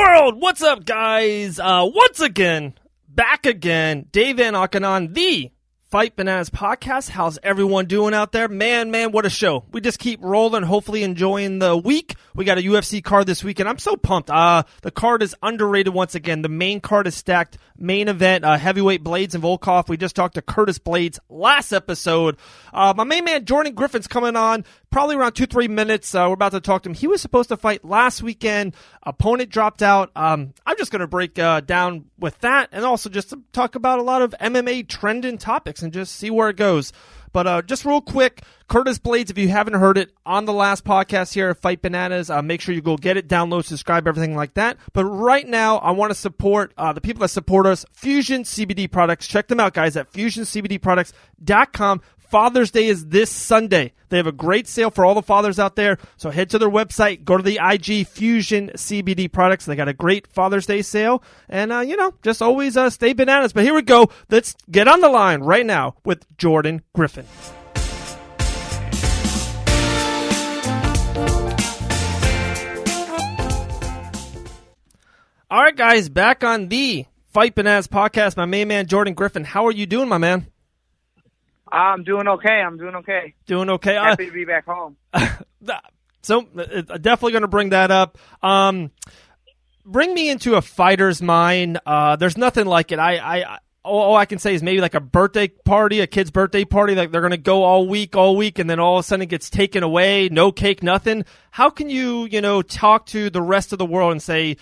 world? What's up, guys? Once again, back again, Dave Van Auken on the Fight Bananas podcast. How's everyone doing out there? Man, what a show. We just keep rolling, hopefully enjoying the week. We got a UFC card this week, and I'm so pumped. The card is underrated once again. The main card is stacked. Main event, heavyweight Blades and Volkov. We just talked to Curtis Blades last episode. My main man, Jordan Griffin's coming on probably around 2-3 minutes. We're about to talk to him. He was supposed to fight last weekend. Opponent dropped out. I'm just going to break down with that and also just to talk about a lot of MMA trending topics and just see where it goes. But just real quick, Curtis Blades, if you haven't heard it, on the last podcast here at Fight Bananas, make sure you go get it, download, subscribe, everything like that. But right now, I want to support the people that support us, Fusion CBD Products. Check them out, guys, at FusionCBDProducts.com. Father's Day is this Sunday. They have a great sale for all the fathers out there. So head to their website, go to the IG Fusion CBD Products. They got a great Father's Day sale. And, just always stay bananas. But here we go. Let's get on the line right now with Jordan Griffin. All right, guys, back on the Fight Bananas podcast. My main man, Jordan Griffin. How are you doing, my man? I'm doing okay. Doing okay. Happy to be back home. So definitely going to bring that up. Bring me into a fighter's mind. There's nothing like it. All I can say is maybe like a birthday party, a kid's birthday party. Like they're going to go all week, and then all of a sudden it gets taken away. No cake, nothing. How can you talk to the rest of the world and say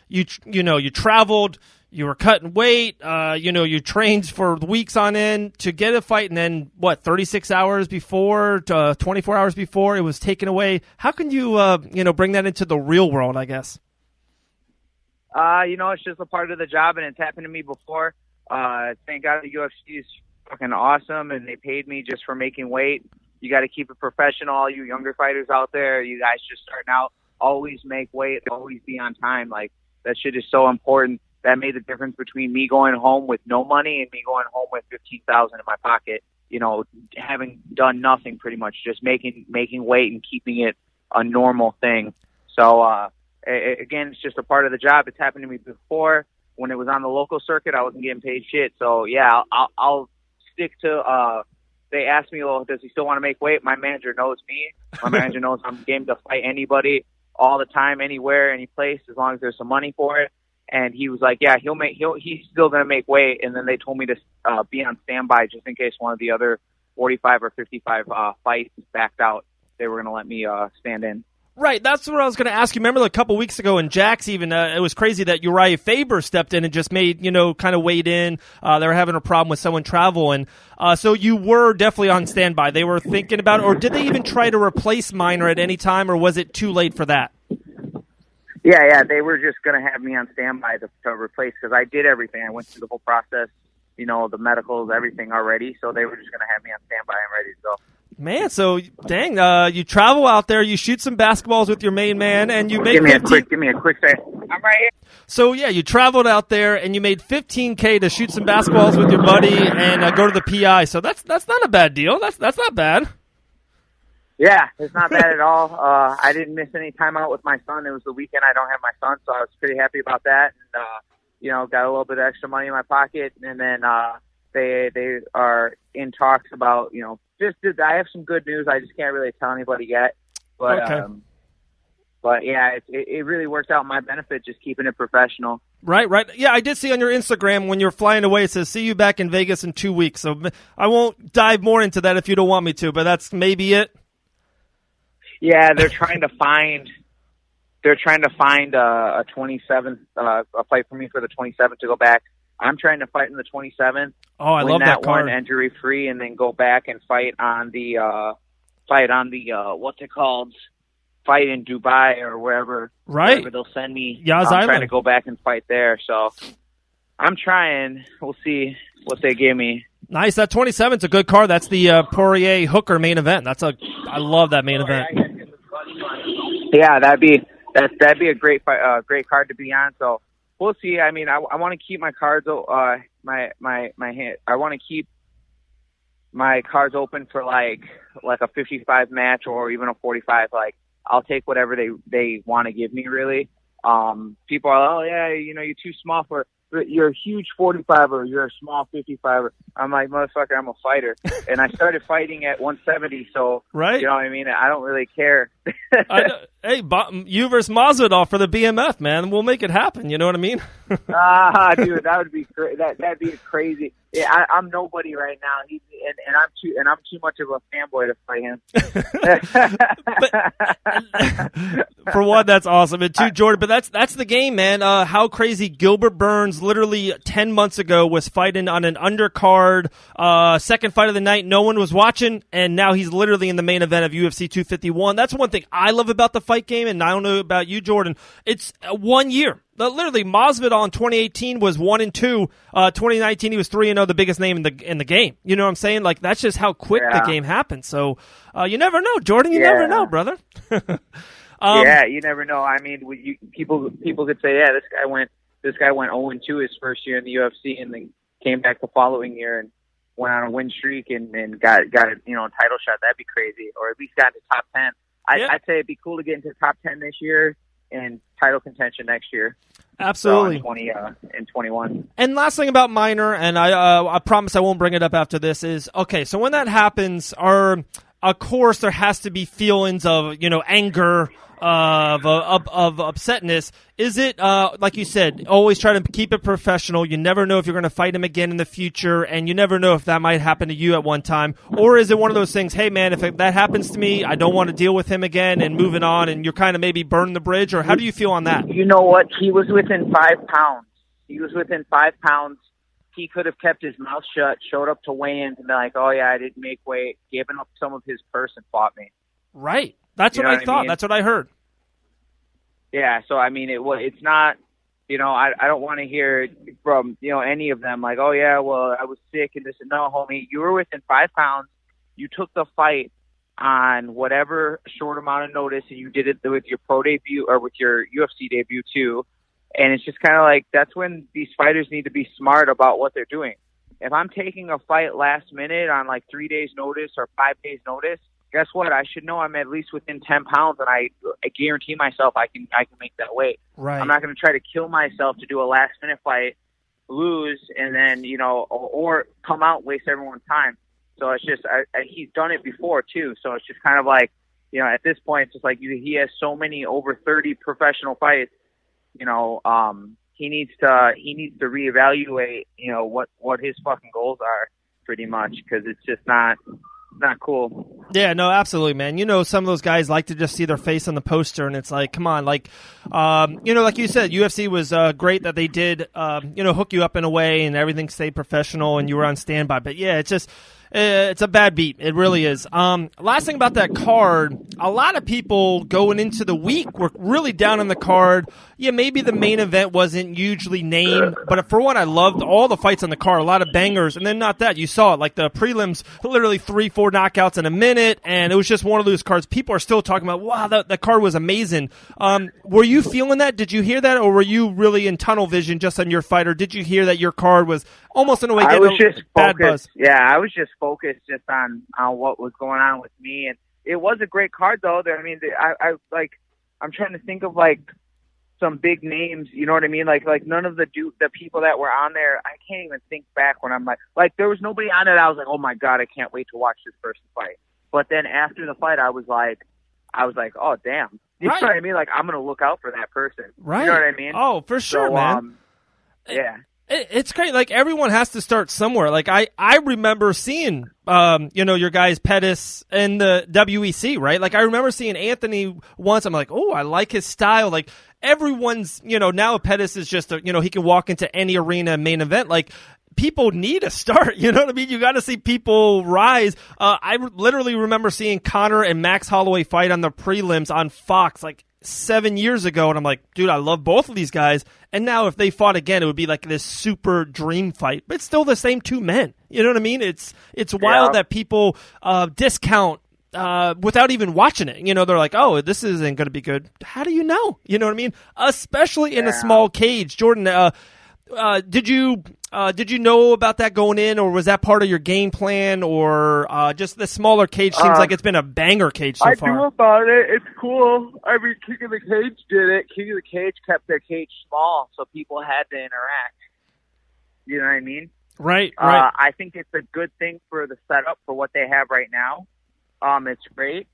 you traveled? You were cutting weight, you trained for weeks on end to get a fight, and then, 36 hours before, 24 hours before, it was taken away. How can you, bring that into the real world, I guess? It's just a part of the job, and it's happened to me before. Thank God the UFC is fucking awesome, and they paid me just for making weight. You got to keep it professional. All you younger fighters out there, you guys just starting out, always make weight, always be on time. Like, that shit is so important. That made the difference between me going home with no money and me going home with $15,000 in my pocket. Having done nothing pretty much, just making weight and keeping it a normal thing. So again, it's just a part of the job. It's happened to me before when it was on the local circuit. I wasn't getting paid shit. So yeah, I'll stick to. They asked me, well, does he still want to make weight? My manager knows me. My manager knows I'm game to fight anybody, all the time, anywhere, any place, as long as there's some money for it. And he was like, yeah, he's still going to make weight. And then they told me to be on standby just in case one of the other 45 or 55 fights backed out. They were going to let me stand in. Right, that's what I was going to ask you. Remember a couple weeks ago in Jax even, it was crazy that Uriah Faber stepped in and just made, kind of weighed in. They were having a problem with someone traveling. So you were definitely on standby. They were thinking about it, or did they even try to replace Minor at any time, or was it too late for that? Yeah, they were just going to have me on standby to replace, because I did everything. I went through the whole process, the medicals, everything already. So they were just going to have me on standby and ready to go. Man, so dang, you travel out there, you shoot some basketballs with your main man, and you make give me a quick second. I'm right here. So yeah, you traveled out there and you made $15K to shoot some basketballs with your buddy and go to the PI. So that's not a bad deal. That's not bad. Yeah, it's not bad at all. I didn't miss any time out with my son. It was the weekend. I don't have my son, so I was pretty happy about that. And, got a little bit of extra money in my pocket. And then they are in talks about, I have some good news. I just can't really tell anybody yet. But, okay. But yeah, it really worked out in my benefit, just keeping it professional. Right. Yeah, I did see on your Instagram when you're flying away, it says, see you back in Vegas in 2 weeks. So I won't dive more into that if you don't want me to, but that's maybe it. Yeah, they're trying to find a 27th a fight for me for the 27th to go back. I'm trying to fight in the 27th. Oh, I love that card. Win injury free, and then go back and fight on the what's it called? Fight in Dubai or wherever. Right. Wherever they'll send me. Yas I'm Island. trying to go back and fight there. So I'm trying. We'll see what they give me. Nice. That 27's a good card. That's the Poirier Hooker main event. I love that main event. Yeah, that'd be a great card to be on. So we'll see. I mean, I want to keep my cards. I want to keep my cards open for like a 55 match or even a 45. Like, I'll take whatever they want to give me, really. people are, oh yeah, you're too small you're a huge 45er, you're a small 55er. I'm like, motherfucker, I'm a fighter. And I started fighting at 170, so, right. You know what I mean? I don't really care. Hey, you versus Masvidal for the BMF, man. We'll make it happen, you know what I mean? Dude, that would be that'd be crazy. Yeah, I'm nobody right now. I'm too much of a fanboy to fight him. For one, that's awesome, and two, Jordan. But that's the game, man. How crazy! Gilbert Burns, literally 10 months ago, was fighting on an undercard, second fight of the night. No one was watching, and now he's literally in the main event of UFC 251. That's one thing I love about the fight game, and I don't know about you, Jordan. It's 1 year. Literally, Masvidal in 2018 was 1-2. 2019 he was 3-0, the biggest name in the game. You know what I'm saying? Like, that's just how quick the game happens. So you never know, Jordan. You never know, brother. Yeah, you never know. I mean, people could say, yeah, this guy went 0-2 his first year in the UFC, and then came back the following year and went on a win streak and got a title shot. That'd be crazy, or at least got into top 10. I'd say it'd be cool to get into top 10 this year and title contention next year. Absolutely. So in 21. And last thing about Minor, and I promise I won't bring it up after this, is, okay, so when that happens, of course there has to be feelings of, anger, of upsetness. Is it, like you said, always try to keep it professional. You never know if you're going to fight him again in the future, and you never know if that might happen to you at one time. Or is it one of those things, hey, man, if that happens to me, I don't want to deal with him again, and moving on, and you're kind of maybe burning the bridge? Or how do you feel on that? You know what? He was within 5 pounds. He could have kept his mouth shut, showed up to weigh-ins, and be like, oh, yeah, I didn't make weight, given up some of his purse and fought me. Right. That's what I thought. That's what I heard. Yeah, so, I mean, it's not, I don't want to hear from, any of them like, oh, yeah, well, I was sick and this. No, homie, you were within 5 pounds. You took the fight on whatever short amount of notice, and you did it with your pro debut or with your UFC debut, too. And it's just kind of like, that's when these fighters need to be smart about what they're doing. If I'm taking a fight last minute on like 3 days notice or 5 days notice, guess what? I should know I'm at least within 10 pounds, and I guarantee myself I can make that weight. Right. I'm not going to try to kill myself to do a last minute fight, lose, and then, or come out and waste everyone's time. So it's just, he's done it before too. So it's just kind of like, at this point, it's just like he has so many over 30 professional fights. He needs to reevaluate, what his fucking goals are, pretty much, because it's just not cool. Yeah, no, absolutely, man. Some of those guys like to just see their face on the poster, and it's like, come on, like, like you said, UFC was great that they did, hook you up in a way, and everything stayed professional, and you were on standby. But yeah, it's just. It's a bad beat. It really is. Last thing about that card, a lot of people going into the week were really down on the card. Yeah, maybe the main event wasn't hugely named, but for one, I loved all the fights on the card, a lot of bangers, and then not that. You saw it, like the prelims, literally 3-4 knockouts in a minute, and it was just one of those cards. People are still talking about, wow, that card was amazing. Were you feeling that? Did you hear that, or were you really in tunnel vision just on your fight, or did you hear that your card was almost in a way getting a bad buzz? Yeah, I was just focused just on what was going on with me, and it was a great card though. I mean, I'm trying to think of like some big names, you know what I mean? Like none of the people that were on there, I can't even think back when I'm like there was nobody on it. I was like, oh my god, I can't wait to watch this person fight. But then after the fight, I was like, oh damn, you know what I mean? Like I'm gonna look out for that person, right? You know what I mean? Oh, for sure, man. Yeah. It's great. Like, everyone has to start somewhere. Like, I remember seeing, your guys Pettis and the WEC, right? Like, I remember seeing Anthony once. I'm like, oh, I like his style. Like, everyone's, now Pettis is just, he can walk into any arena main event. Like, people need a start. You know what I mean? You got to see people rise. I literally remember seeing Conor and Max Holloway fight on the prelims on Fox, like, 7 years ago, and I'm like, dude, I love both of these guys. And now if they fought again, it would be like this super dream fight. But it's still the same two men. You know what I mean? It's wild that people discount without even watching it. They're like, oh, this isn't going to be good. How do you know? You know what I mean? Especially in a small cage. Jordan, Did you know about that going in, or was that part of your game plan, or just the smaller cage seems like it's been a banger cage so far? I knew about it. It's cool. I mean, King of the Cage did it. King of the Cage kept their cage small, so people had to interact. You know what I mean? Right. I think it's a good thing for the setup for what they have right now. It's great.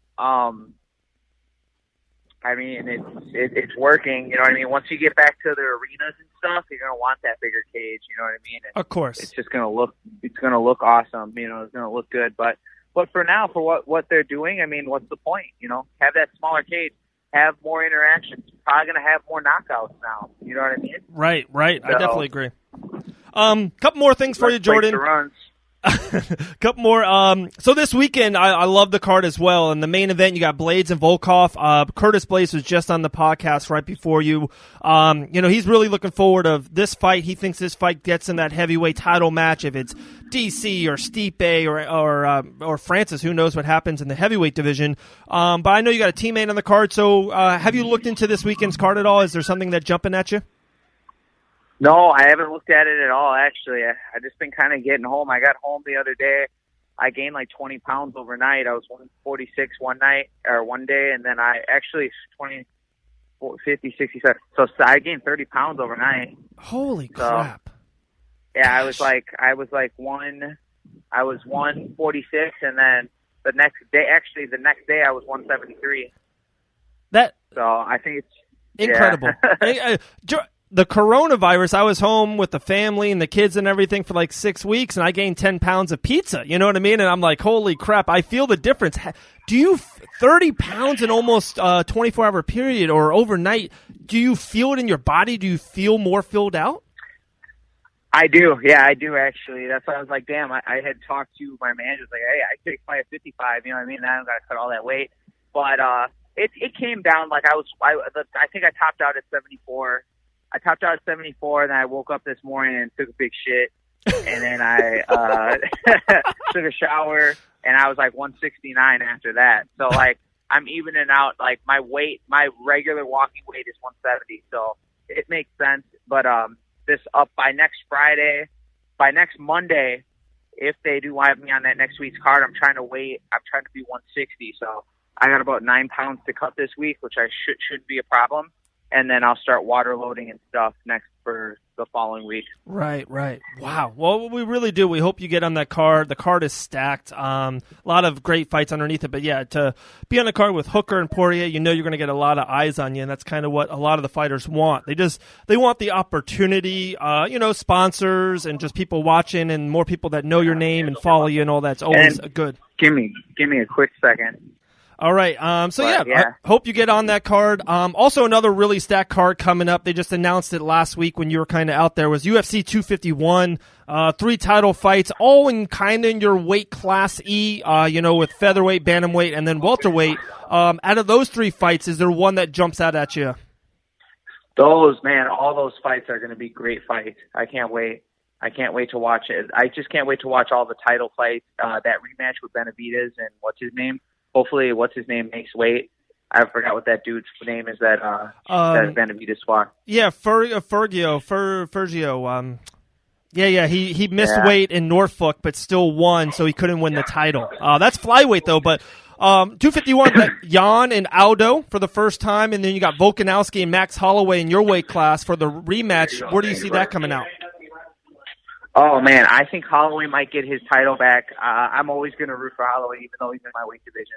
I mean, it's working. You know what I mean? Once you get back to the arenas and stuff, you're gonna want that bigger cage. You know what I mean? And of course, it's just gonna look. It's gonna look awesome. You know, it's gonna look good. But for now, for what they're doing, I mean, what's the point? You know, have that smaller cage, have more interactions. You're probably gonna have more knockouts now. You know what I mean? Right. So, I definitely agree. Couple more things for you, Jordan. Couple more. So this weekend, I love the card as well. In the main event, you got Blades and Volkov. Curtis Blades was just on the podcast right before you. He's really looking forward of this fight. He thinks this fight gets in that heavyweight title match. If it's DC or Stipe or Francis, who knows what happens in the heavyweight division. But I know you got a teammate on the card. So have you looked into this weekend's card at all? Is there something that's jumping at you? No, I haven't looked at it at all, actually. I just been kind of getting home. I got home the other day. I gained like 20 pounds overnight. I was 146 one day, and then I actually 50, 67. So I gained 30 pounds overnight. Holy crap. Yeah, I was 146, and then the next day I was 173. So I think it's incredible. Yeah. The coronavirus, I was home with the family and the kids and everything for like 6 weeks, and I gained 10 pounds of pizza. You know what I mean? And I'm like, holy crap, I feel the difference. Do you 30 pounds in almost a 24-hour period or overnight, do you feel it in your body? Do you feel more filled out? I do. Yeah, I do, actually. That's why I was like, damn, I had talked to my manager. Like, hey, I could fight at 55. You know what I mean? I don't got to cut all that weight. But it came down like I think I topped out at 74. I topped out at 74, and then I woke up this morning and took a big shit, and then I took a shower, and I was like 169 after that. So like I'm evening out. Like my regular walking weight is 170, so it makes sense. But this up by next Monday, if they do have me on that next week's card, I'm trying to be 160. So I got about 9 pounds to cut this week, which I shouldn't be a problem. And then I'll start water loading and stuff next for the following week. Right. Wow. Well, we really do. We hope you get on that card. The card is stacked. A lot of great fights underneath it. But, yeah, to be on the card with Hooker and Poirier, you know you're going to get a lot of eyes on you, and that's kind of what a lot of the fighters want. They want the opportunity, sponsors and just people watching and more people that know your name and follow you and all that's always good. Give me a quick second. All right. I hope you get on that card. Also, another really stacked card coming up. They just announced it last week when you were kind of out there. Was UFC 251. 3 title fights, all in kind of in your weight class E. With featherweight, bantamweight, and then welterweight. Out of those 3 fights, is there one that jumps out at you? All those fights are going to be great fights. I can't wait. I can't wait to watch it. I just can't wait to watch all the title fights. That rematch with Benavidez and what's his name? Hopefully, what's his name makes weight. I forgot what that dude's name is that Benavidez fought. Yeah, Fergio. He missed weight in Norfolk, but still won, so he couldn't win the title. That's flyweight though, but 251, Jan and Aldo for the first time, and then you got Volkanovski and Max Holloway in your weight class for the rematch. Where do you see that coming out? Oh, man, I think Holloway might get his title back. I'm always going to root for Holloway, even though he's in my weight division.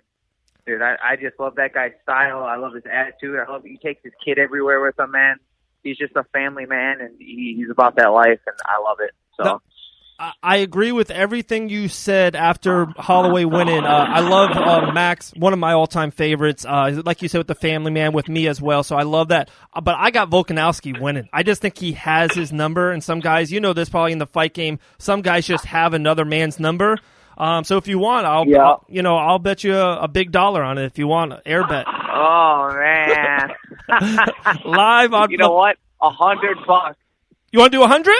Dude, I just love that guy's style. I love his attitude. I love he takes his kid everywhere with him, man. He's just a family man, and he's about that life, and I love it. So I agree with everything you said after Holloway winning. I love Max, one of my all-time favorites. Like you said, with the family man, with me as well. So I love that. But I got Volkanovski winning. I just think he has his number. And some guys, you know this probably in the fight game, some guys just have another man's number. So if you want, I'll bet you a big dollar on it if you want, air bet. Oh, man. Live on. You know what? $100. You want to do 100?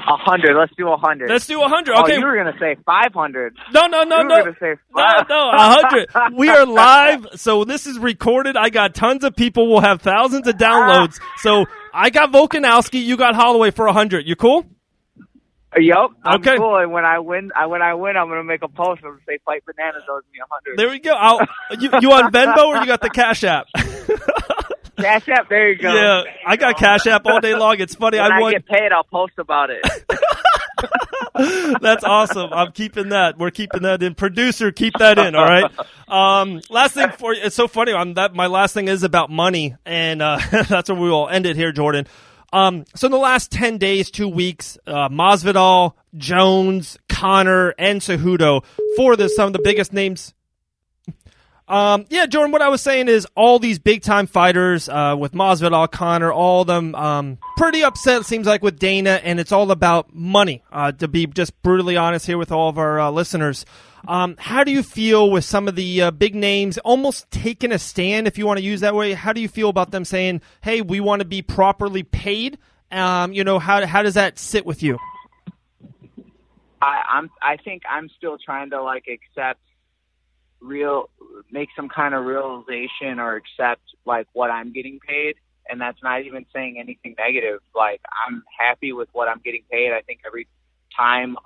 100. Let's do 100. Let's do 100. Okay. Oh, you were gonna say 500. No. You were gonna say 500. No, 100. We are live, so this is recorded. I got tons of people. We'll have thousands of downloads. So I got Volkanovski. You got Holloway for 100. You cool? Yep. I'm Okay. cool. And when I win, I'm gonna make a post and say Fight Bananas owes me 100. There we go. You on Venmo or you got the Cash App? Cash App. There you go. Yeah, I got Cash App all day long. It's funny. When I get paid, I'll post about it. That's awesome. I'm keeping that. We're keeping that in. Producer, keep that in. All right. Last thing for you. It's so funny. My last thing is about money, and that's where we will end it here, Jordan. So in the last 10 days, 2 weeks, Masvidal, Jones, Conor, and Cejudo, some of the biggest names. Yeah, Jordan, what I was saying is all these big-time fighters with Masvidal, Conor, all of them pretty upset, it seems like, with Dana, and it's all about money, to be just brutally honest here with all of our listeners. How do you feel with some of the big names almost taking a stand, if you want to use that way? How do you feel about them saying, hey, we want to be properly paid? How does that sit with you? I think I'm still trying to accept make some kind of realization or accept what I'm getting paid, and that's not even saying anything negative. I'm happy with what I'm getting paid. I think every time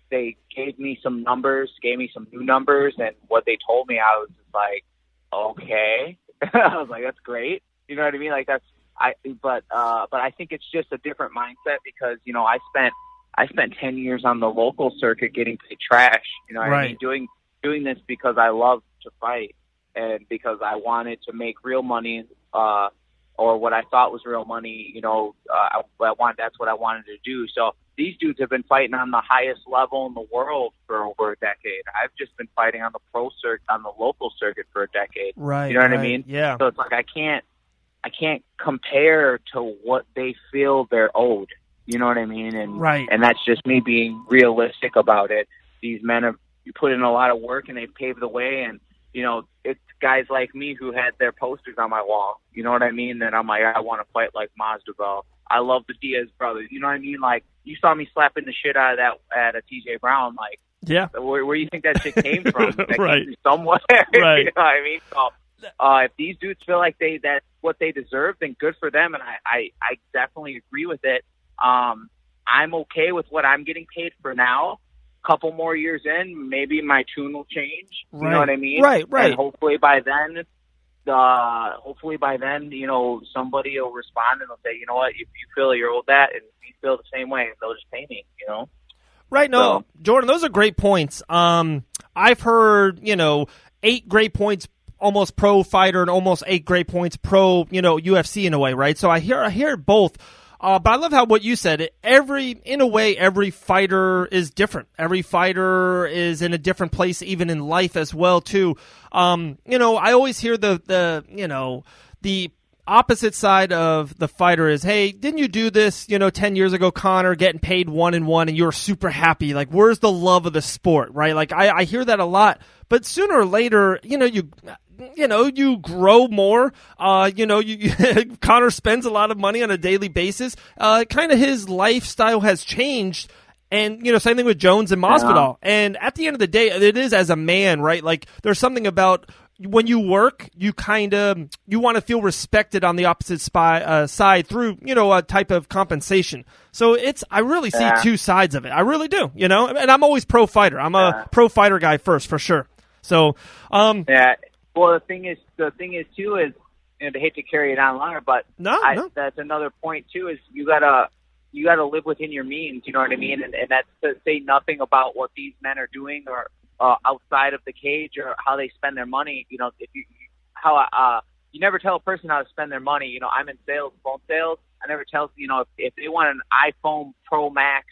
they gave me some new numbers, and what they told me, I was just like, okay. I was like, that's great. You know what I mean? But I think it's just a different mindset because I spent 10 years on the local circuit getting paid trash. You know what I mean? Doing this because I love to fight and because I wanted to make real money, or what I thought was real money. That's what I wanted to do. So these dudes have been fighting on the highest level in the world for over a decade. I've just been fighting on the on the local circuit for a decade. Right. You know what I mean? Yeah. So it's I can't compare to what they feel they're owed. You know what I mean? And that's just me being realistic about it. These men have put in a lot of work and they've paved the way. And, it's guys like me who had their posters on my wall. You know what I mean? That I'm like, I want to fight like Masvidal. I love the Diaz brothers. You know what I mean? You saw me slapping the shit out of that at a TJ Brown. Yeah. Where do you think that shit came from? That Right. came from somewhere. Right. You know what I mean? So, if these dudes feel like that's what they deserve, then good for them. And I definitely agree with it. I'm okay with what I'm getting paid for now. Couple more years in, maybe my tune will change. You know what I mean? Right. And hopefully by then, somebody will respond and they'll say, you know what, if you feel you're owed that, and you feel the same way, they'll just pay me. Right. No, so, Jordan, those are great points. I've heard 8 great points almost pro fighter and almost 8 great points pro UFC in a way, right? So I hear both. But I love what you said. Every fighter is different. Every fighter is in a different place, even in life as well, too. I always hear the opposite side of the fighter is, hey, didn't you do this, 10 years ago, Conor, getting paid 1-1 and you're super happy? Where's the love of the sport, right? I hear that a lot, but sooner or later, you grow more. Conor spends a lot of money on a daily basis. Kind of his lifestyle has changed. And, same thing with Jones and Masvidal. Yeah. And at the end of the day, it is as a man, right? There's something about when you work, you want to feel respected on the opposite side through, a type of compensation. So I really see two sides of it. I really do, and I'm always pro fighter. I'm a pro fighter guy first, for sure. So, yeah. Well, the thing is too is, to hate to carry it on longer, but no. That's another point too, is you gotta live within your means. You know what I mean? And that's to say nothing about what these men are doing or outside of the cage or how they spend their money. You never tell a person how to spend their money. I'm in sales, phone sales. I never tell if they want an iPhone Pro Max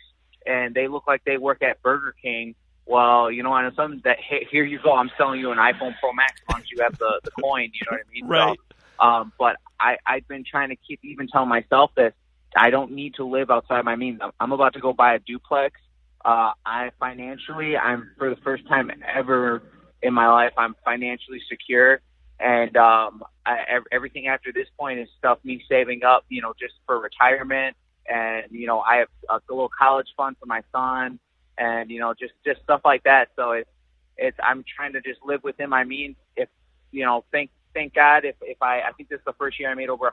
and they look like they work at Burger King. Well, on something that, hey, here you go, I'm selling you an iPhone Pro Max as long as you have the coin, you know what I mean? Right. So, but I've been trying to even telling myself this, I don't need to live outside my means. I'm about to go buy a duplex. I'm for the first time ever in my life, I'm financially secure. And everything after this point is stuff me saving up, just for retirement. And, I have a little college fund for my son. And, just stuff like that. So I'm trying to just live within my means. If, thank thank God if I think this is the first year I made over $100,000,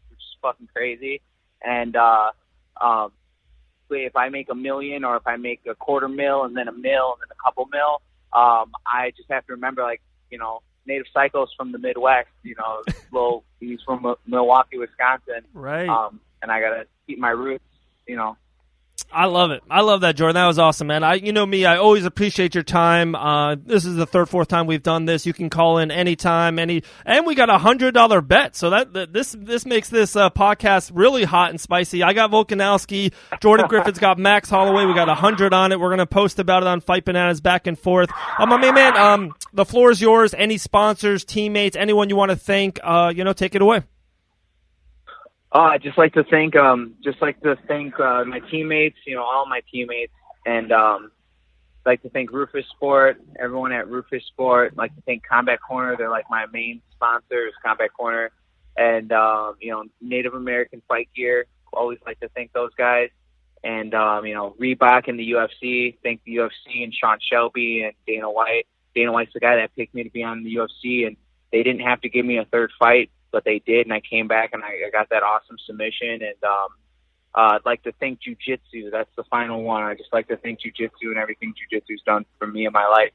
which is fucking crazy. And if I make $1 million or if I make $250,000 and then $1 million and then a couple mil, I just have to remember, like, you know, Native Psycho's from the Midwest, you know, he's from Milwaukee, Wisconsin. Right. And I gotta keep my roots, you know. I love it. I love that, Jordan. That was awesome, man. You know me, I always appreciate your time. This is the third, fourth time we've done this. You can call in anytime, and we got a $100 bet. So this makes this podcast really hot and spicy. I got Volkanowski. Jordan Griffin's got Max Holloway. We got 100 on it. We're going to post about it on Fight Bananas back and forth. My main man, the floor is yours. Any sponsors, teammates, anyone you want to thank, take it away. I'd just like to thank my teammates, you know, all my teammates, and I'd like to thank Rufus Sport, everyone at Rufus Sport. I'd like to thank Combat Corner. They're like my main sponsors, Combat Corner, and Native American Fight Gear. Always like to thank those guys, and Reebok and the UFC. Thank the UFC and Sean Shelby and Dana White. Dana White's the guy that picked me to be on the UFC, and they didn't have to give me a third fight, but they did, and I came back and I got that awesome submission. And I'd like to thank Jiu-Jitsu. That's the final one. I'd just like to thank Jiu-Jitsu and everything Jiu-Jitsu's done for me in my life.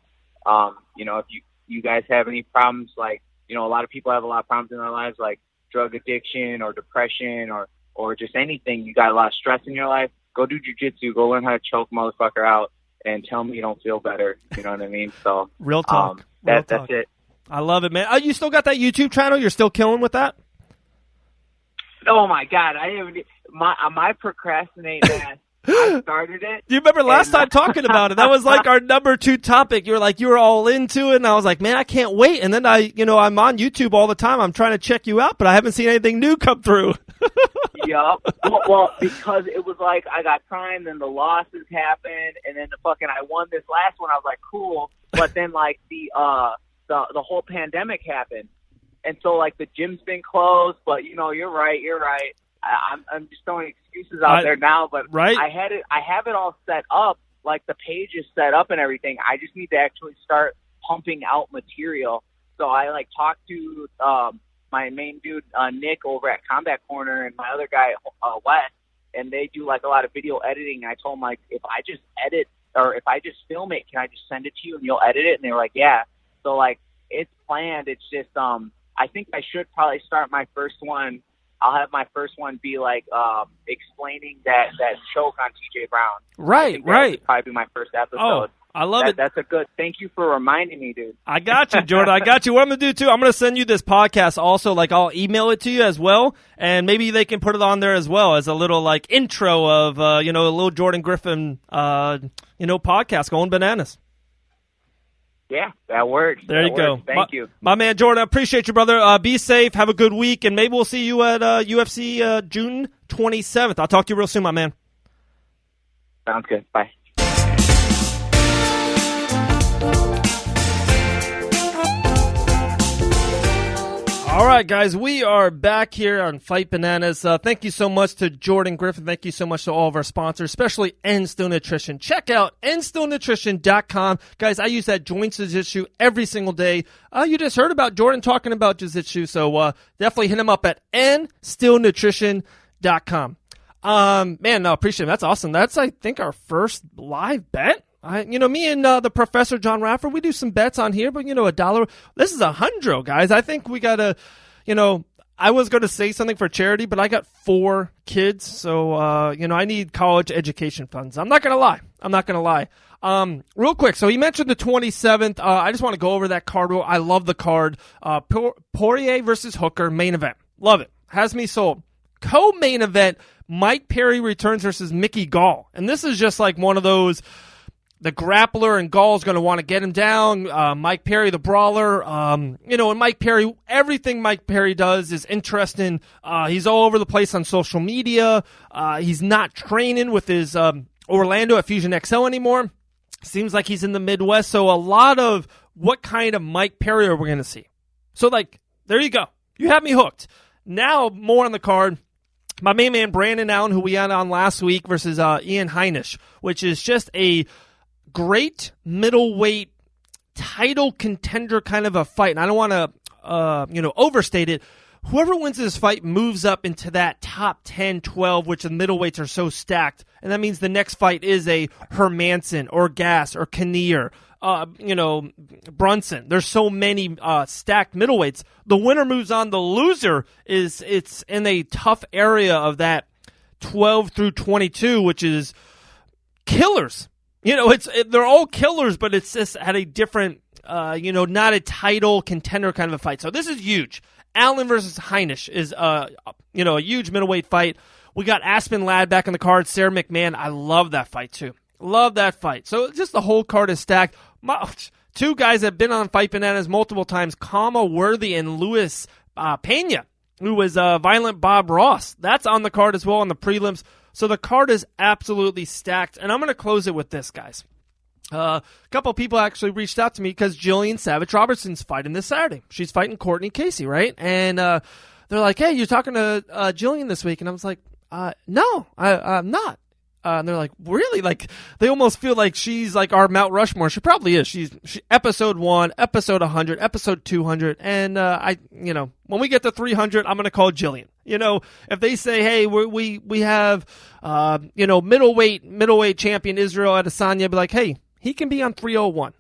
If you guys have any problems, like, you know, a lot of people have a lot of problems in their lives, like drug addiction or depression or just anything. You got a lot of stress in your life, go do Jiu-Jitsu. Go learn how to choke motherfucker out and tell me you don't feel better. You know what I mean? So real talk. That's it. I love it, man. You still got that YouTube channel? You're still killing with that? Oh my God! My procrastinating ass. I started it. Do you remember last time talking about it? That was like our number 2 topic. You were all into it, and I was like, man, I can't wait. And then I'm on YouTube all the time. I'm trying to check you out, but I haven't seen anything new come through. Yup. Well, because it was like I got time, then the losses happened, and then I won this last one. I was like, cool. But then like the whole pandemic happened, and so like the gym's been closed. But you're right. I'm just throwing excuses out there now, but right. I have it all set up. Like the page is set up and everything. I just need to actually start pumping out material. So I like talked to my main dude Nick over at Combat Corner and my other guy Wes, and they do like a lot of video editing. I told them, like, if I just edit or if I just film it, can I just send it to you and you'll edit it? And they were like, yeah. So like it's planned. It's just I think I should probably start my first one. I'll have my first one be like explaining that choke on TJ Brown. Right. That'll probably be my first episode. Oh, I love it. That's a good. Thank you for reminding me, dude. I got you, Jordan. I got you. What I'm going to do, too, I'm going to send you this podcast also. Like, I'll email it to you as well, and maybe they can put it on there as well as a little, like, intro of, a little Jordan Griffin, podcast going bananas. Yeah, that works. There you go. Thank you. My man, Jordan, I appreciate you, brother. Be safe. Have a good week, and maybe we'll see you at UFC June 27th. I'll talk to you real soon, my man. Sounds good. Bye. All right, guys, we are back here on Fight Bananas. Thank you so much to Jordan Griffin. Thank you so much to all of our sponsors, especially N-Still Nutrition. Check out nstillnutrition.com. Guys, I use that joint jiu-jitsu every single day. You just heard about Jordan talking about jiu-jitsu, so definitely hit him up at nstillnutrition.com. Man, no, appreciate it. That's awesome. That's, I think, our first live bet. Me and the Professor John Rafford, we do some bets on here, but $1. This is $100, guys. I think we gotta, I was going to say something for charity, but I got 4 kids, so I need college education funds. I'm not gonna lie. Real quick, so you mentioned the 27th. I just want to go over that card. I love the card. Poirier versus Hooker main event. Love it. Has me sold. Co-main event, Mike Perry returns versus Mickey Gall, and this is just like one of those. The grappler and Gall's going to want to get him down. Mike Perry, the brawler. And Mike Perry, everything Mike Perry does is interesting. He's all over the place on social media. He's not training with his Orlando at Fusion XL anymore. Seems like he's in the Midwest. So a lot of what kind of Mike Perry are we going to see? So, there you go. You have me hooked. Now, more on the card. My main man, Brandon Allen, who we had on last week, versus Ian Heinisch, which is just a great middleweight title contender kind of a fight. And I don't want to overstated. Whoever wins this fight moves up into that top 10, 12, which the middleweights are so stacked. And that means the next fight is a Hermanson or Gass or Kinnear, Brunson. There's so many stacked middleweights. The winner moves on. The loser it's in a tough area of that 12 through 22, which is killers. They're all killers, but it's just at a different, not a title contender kind of a fight. So this is huge. Allen versus Heinisch is, a huge middleweight fight. We got Aspen Ladd back in the card. Sarah McMahon. I love that fight too. Love that fight. So just the whole card is stacked. Two guys that have been on Fight Bananas multiple times, Kama Worthy and Luis Pena, who was Violent Bob Ross. That's on the card as well on the prelims. So the card is absolutely stacked. And I'm going to close it with this, guys. A couple of people actually reached out to me because Jillian Savage Robertson's fighting this Saturday. She's fighting Courtney Casey, right? And they're like, hey, you're talking to Jillian this week. And I was like, no, I'm not. And they're like, really? Like, they almost feel like she's like our Mount Rushmore. She probably is. She's episode 1, episode 100, episode 200. And when we get to 300, I'm going to call Jillian. If they say, hey, we have, middleweight champion Israel Adesanya, I'd be like, hey, he can be on 301.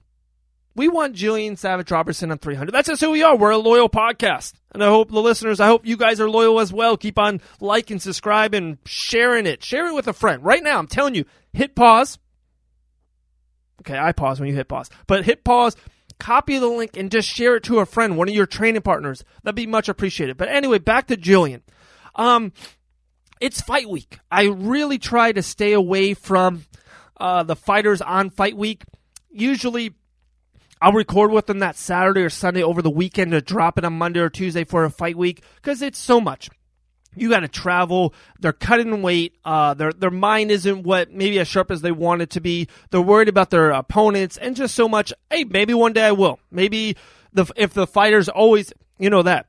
We want Jillian Savage Robertson on 300. That's just who we are. We're a loyal podcast. And I hope I hope you guys are loyal as well. Keep on liking, subscribe, and sharing it. Share it with a friend. Right now, I'm telling you, hit pause. Okay, I pause when you hit pause. But hit pause, copy the link, and just share it to a friend, one of your training partners. That'd be much appreciated. But anyway, back to Jillian. It's fight week. I really try to stay away from the fighters on fight week. Usually, I'll record with them that Saturday or Sunday over the weekend to drop it on Monday or Tuesday for a fight week because it's so much. You got to travel. They're cutting weight. Their mind isn't what maybe as sharp as they want it to be. They're worried about their opponents and just so much. Hey, maybe one day I will. Maybe if the fighters always, that.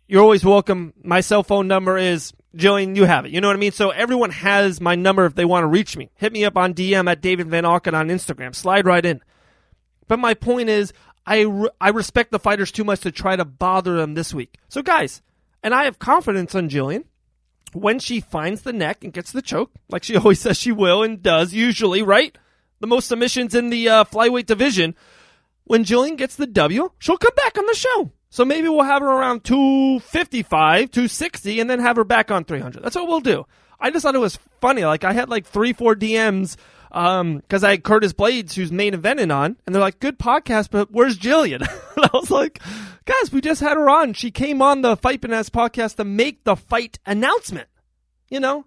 You're always welcome. My cell phone number is Jillian, you have it. You know what I mean? So everyone has my number if they want to reach me. Hit me up on DM at Dave Van Auken on Instagram. Slide right in. But my point is, I respect the fighters too much to try to bother them this week. So guys, and I have confidence in Jillian, when she finds the neck and gets the choke, like she always says she will and does usually, right? The most submissions in the flyweight division. When Jillian gets the W, she'll come back on the show. So maybe we'll have her around 255, 260, and then have her back on 300. That's what we'll do. I just thought it was funny. Like, I had like 3-4 DMs because I had Curtis Blades, who's main eventing on, and they're like, good podcast, but where's Jillian? And I was like, guys, we just had her on. She came on the Fight Bananas podcast to make the fight announcement.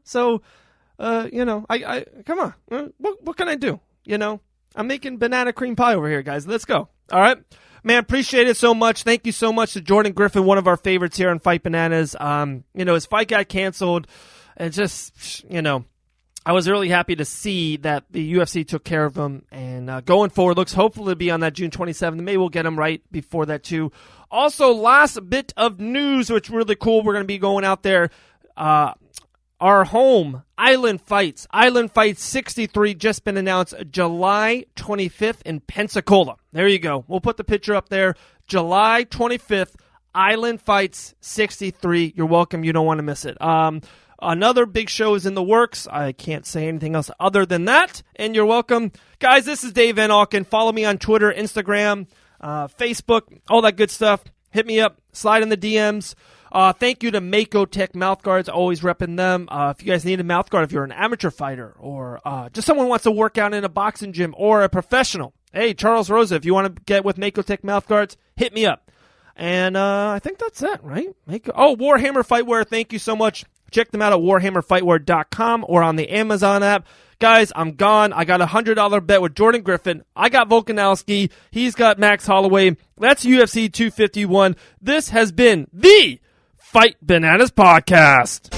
So, I come on. What can I do? I'm making banana cream pie over here, guys. Let's go. All right. Man, appreciate it so much. Thank you so much to Jordan Griffin, one of our favorites here on Fight Bananas. His fight got canceled. And just, I was really happy to see that the UFC took care of him. And going forward, looks hopefully to be on that June 27th. Maybe we'll get him right before that, too. Also, last bit of news, which is really cool. We're going to be going out there. Our home, Island Fights 63, just been announced July 25th in Pensacola. There you go. We'll put the picture up there. July 25th, Island Fights 63. You're welcome. You don't want to miss it. Another big show is in the works. I can't say anything else other than that. And you're welcome. Guys, this is Dave Van Auken. Follow me on Twitter, Instagram, Facebook, all that good stuff. Hit me up. Slide in the DMs. Thank you to Mako Tech Mouthguards, always repping them. If you guys need a mouthguard, if you're an amateur fighter or just someone who wants to work out in a boxing gym or a professional, hey, Charles Rosa, if you want to get with Mako Tech Mouthguards, hit me up. And I think that's it, right? Warhammer Fightwear, thank you so much. Check them out at warhammerfightwear.com or on the Amazon app. Guys, I'm gone. I got a $100 bet with Jordan Griffin. I got Volkanovski. He's got Max Holloway. That's UFC 251. This has been the Fight Bananas Podcast.